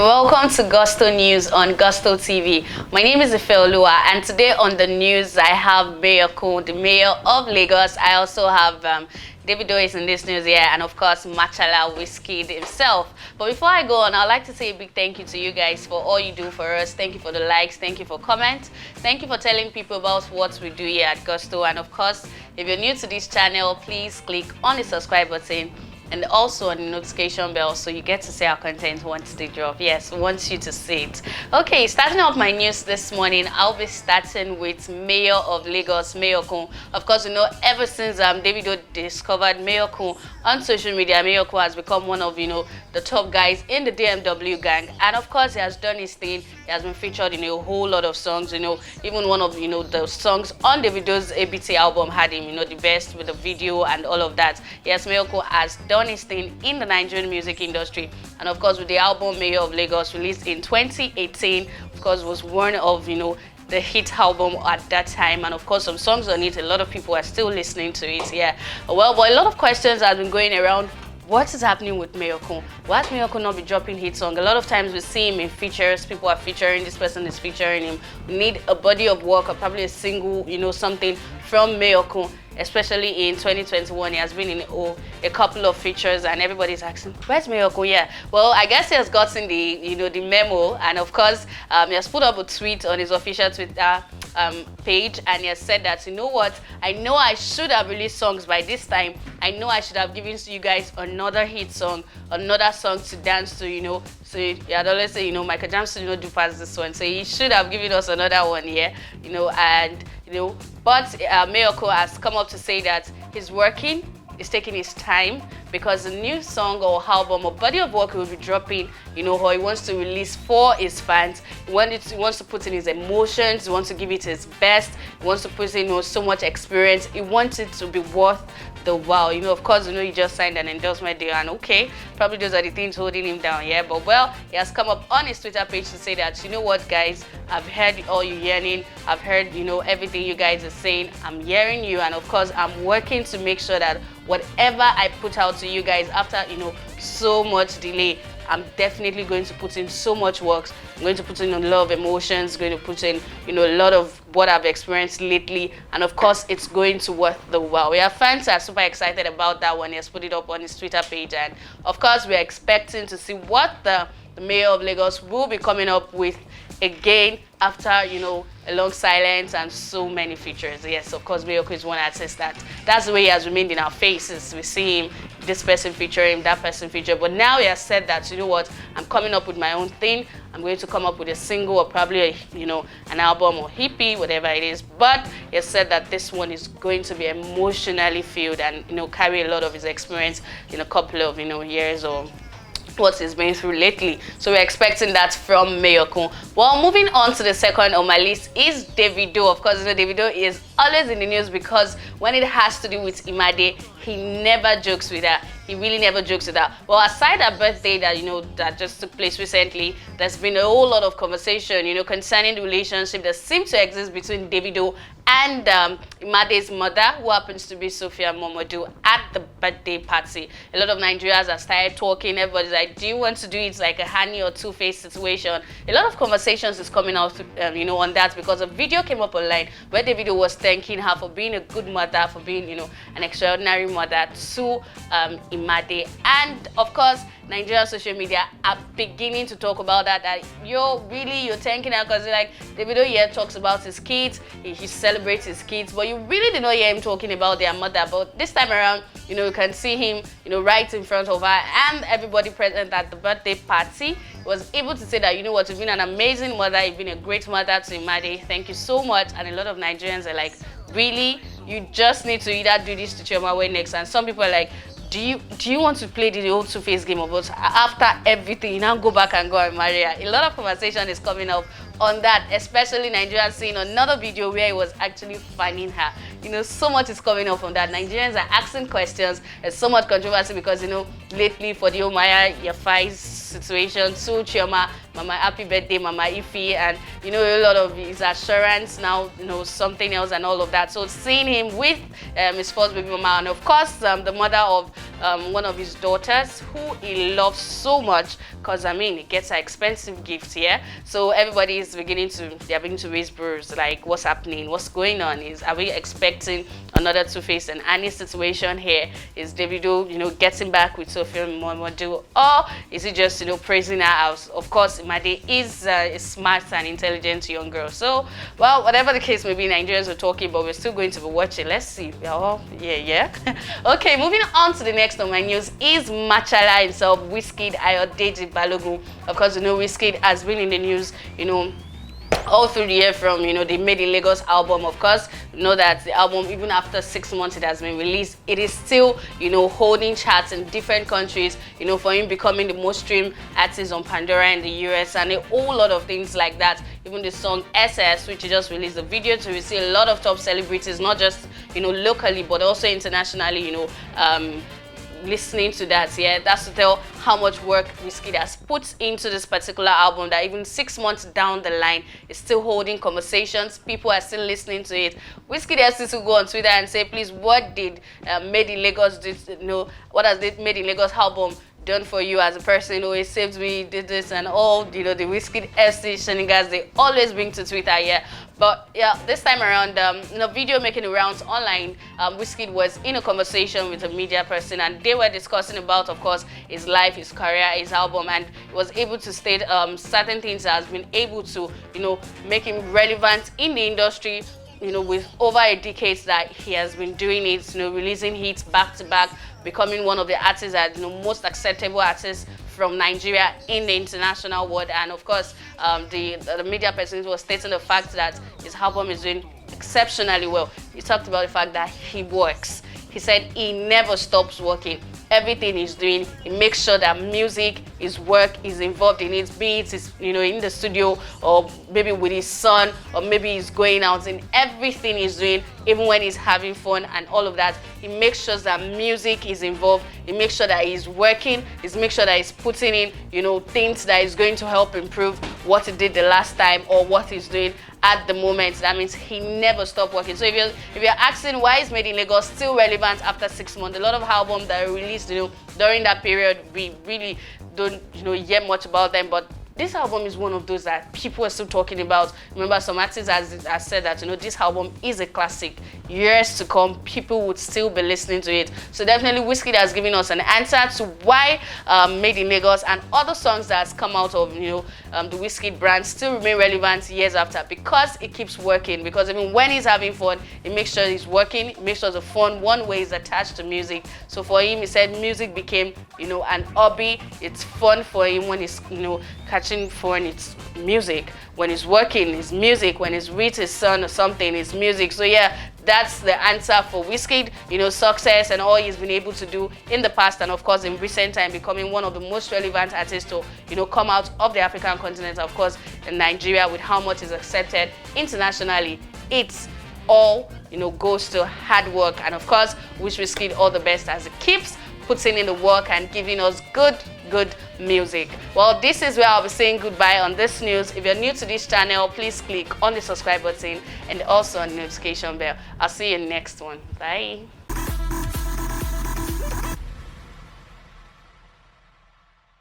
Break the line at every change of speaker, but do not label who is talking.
welcome to Gusto News on Gusto TV. My name is Sophia, and today on the news I have Mayorkun, the mayor of Lagos. I also have Davido is in this news here, and of course Machala Wizkid himself. But before I go on, I'd like to say a big thank you to you guys for all you do for us. Thank you for the likes, thank you for comments, thank you for telling people about what we do here at Gusto. And of course, if you're new to this channel, please click on the subscribe button and also on the notification bell so you get to see our content once they drop. Yes, wants you to see it. Okay, starting off my news this morning, I'll be starting with Mayor of Lagos, Mayorkun. Of course, you know, ever since Davido discovered Mayorkun on social media, Mayorkun has become one of, the top guys in the DMW gang. And of course, he has done his thing. He has been featured in a whole lot of songs, even one of, the songs on Davido's ABT album had him, the best with the video and all of that. Yes, Mayorkun has done his thing in the Nigerian music industry, and of course with the album Mayor of Lagos, released in 2018, of course was one of the hit album at that time, and of course some songs on it, a lot of people are still listening to it. Yeah, well, but a lot of questions have been going around. What is happening with Mayorkun? Why has Mayorkun not be dropping hit song? A lot of times we see him in features. People are featuring, this person is featuring him. We need a body of work or probably a single, something from Mayorkun. Especially in 2021, he has been in a couple of features, and everybody's asking, where's Mayorkun? Yeah, well, I guess he has gotten the the memo, and of course he has put up a tweet on his official Twitter page, and he has said that, what, I know I should have released songs by this time. I know I should have given you guys another hit song, another song to dance to, so I'd always say, Michael Jackson, do pass this one, so he should have given us another one here, and but Mayorkun has come up to say that he's working, he's taking his time, because the new song or album or body of work he will be dropping, or he wants to release for his fans. He wants to put in his emotions, he wants to give it his best, he wants to put in so much experience, he wants it to be worth the while. Of course, he just signed an endorsement deal, and okay, probably those are the things holding him down, yeah. But well, he has come up on his Twitter page to say that, what, guys, I've heard all you yearning, I've heard, everything you guys are saying, I'm hearing you, and of course, I'm working to make sure that whatever I put out to you guys after, so much delay, I'm definitely going to put in so much work. I'm going to put in a lot of emotions, going to put in, a lot of what I've experienced lately. And of course, it's going to worth the while. We have fans that are super excited about that one. He has put it up on his Twitter page. And of course, we're expecting to see what the mayor of Lagos will be coming up with again after, a long silence and so many features. Yes, of course, Mayorkun is one artist that's the way he has remained in our faces. We see him, this person featuring, that person featuring. But now he has said that, what, I'm coming up with my own thing. I'm going to come up with a single or probably, an album or hippie, whatever it is. But he has said that this one is going to be emotionally filled and, carry a lot of his experience in a couple of, years or what he's been through lately. So we're expecting that from Mayorkun. Well, moving on to the second on my list is Davido. Of course, Davido is always in the news because when it has to do with Imade, he never jokes with her. He really never jokes with her. Well, aside her birthday that that just took place recently, there's been a whole lot of conversation, concerning the relationship that seems to exist between Davido and Imade's mother, who happens to be Sophia Momodu, at the birthday party. A lot of Nigerians have started talking. Everybody's like, do you want to do it like a Honey or Two-Face situation? A lot of conversations is coming out, on that, because a video came up online where Davido was thanking her for being a good mother, for being, an extraordinary mother to Imade. And of course, Nigerian social media are beginning to talk about that you're thanking her because like Davido here talks about his kids, he celebrates his kids, but you really did not hear him talking about their mother. But this time around, you can see him, right in front of her and everybody present at the birthday party. He was able to say that, what, you've been an amazing mother, you've been a great mother to Imade, thank you so much. And a lot of Nigerians are like, really? You just need to either do this to Chioma way next. And some people are like, do you want to play the old Two-Face game about after everything, you now go back and go and marry her? A lot of conversation is coming up on that, especially Nigerians seeing another video where he was actually fanning her. So much is coming up on that. Nigerians are asking questions. There's so much controversy because, lately for the Omaya Yafai's situation, so Chioma Mama Happy Birthday, Mama Ify, and you know, a lot of his assurance now, you know, something else and all of that. So seeing him with his first baby mama, and of course the mother of one of his daughters who he loves so much, because I mean, he gets her expensive gifts here. So everybody is beginning to raise brews, like what's happening, what's going on, are we expecting another Two-Face and Annie situation here? Is Davido, you know, getting back with Sophia and Momodu, or is he just, you know, praising her house? Of course, Imade is a smart and intelligent young girl. So, well, whatever the case may be, Nigerians are talking, but we're still going to be watching. Let's see. Oh, yeah. Okay, moving on to the next on my news is Machala himself, Wizkid Ayodeji Balogun. Of course, you know, Wizkid has been in the news, you know, all through the year from, you know, the Made in Lagos album. Of course, you know that the album, even after 6 months it has been released, it is still, you know, holding charts in different countries, you know, for him becoming the most streamed artist on Pandora in the US and a whole lot of things like that. Even the song SS, which he just released the video to, we see a lot of top celebrities, not just, you know, locally, but also internationally, you know, listening to that. Yeah, that's to tell how much work Wizkid has put into this particular album, that even 6 months down the line is still holding conversations. People are still listening to it. Wizkid has to go on Twitter and say, please, what did Made in Lagos do? You know, what has the Made in Lagos album done for you as a person who always saved me, did this and all, you know, the Wizkid FC shenanigans they always bring to Twitter, yeah. But yeah, this time around, you know, video making the rounds online, Wizkid was in a conversation with a media person, and they were discussing about, of course, his life, his career, his album, and he was able to state certain things that has been able to, you know, make him relevant in the industry, you know, with over a decade that he has been doing it, you know, releasing hits back to back, becoming one of the artists that, you know, most acceptable artists from Nigeria in the international world. And of course, the media person was stating the fact that his album is doing exceptionally well. He talked about the fact that he works. He said he never stops working. Everything he's doing, he makes sure that music, his work is involved in it, be it, you know, in the studio or maybe with his son, or maybe he's going out. In everything he's doing, even when he's having fun and all of that, he makes sure that music is involved. He makes sure that he's working. He makes sure that he's putting in, you know, things that is going to help improve what he did the last time or what he's doing at the moment. That means he never stopped working. So if you're asking why is Made in Lagos still relevant after 6 months, a lot of albums that are released, you know, during that period, we really don't, you know, hear much about them, but this album is one of those that people are still talking about. Remember, some artists has said that, you know, this album is a classic. Years to come, people would still be listening to it. So definitely Wizkid has given us an answer to why Made in Lagos and other songs that has come out of, you know, the Wizkid brand still remain relevant years after, because it keeps working. Because even when he's having fun, he makes sure he's working, he makes sure the fun one way is attached to music. So for him, he said music became, you know, an hobby. It's fun for him when he's, you know, catching fun, it's music. When he's working, it's music. When he's with his son or something, it's music. So yeah, that's the answer for Wizkid, you know, success and all he's been able to do in the past, and of course in recent time becoming one of the most relevant artists to, you know, come out of the African continent, of course in Nigeria, with how much is accepted internationally. It's all, you know, goes to hard work, and of course wish Wizkid all the best as he keeps putting in the work and giving us good music. Well, this is where I'll be saying goodbye on this news. If you're new to this channel, please click on the subscribe button and also on the notification bell. I'll see you in the next one. Bye.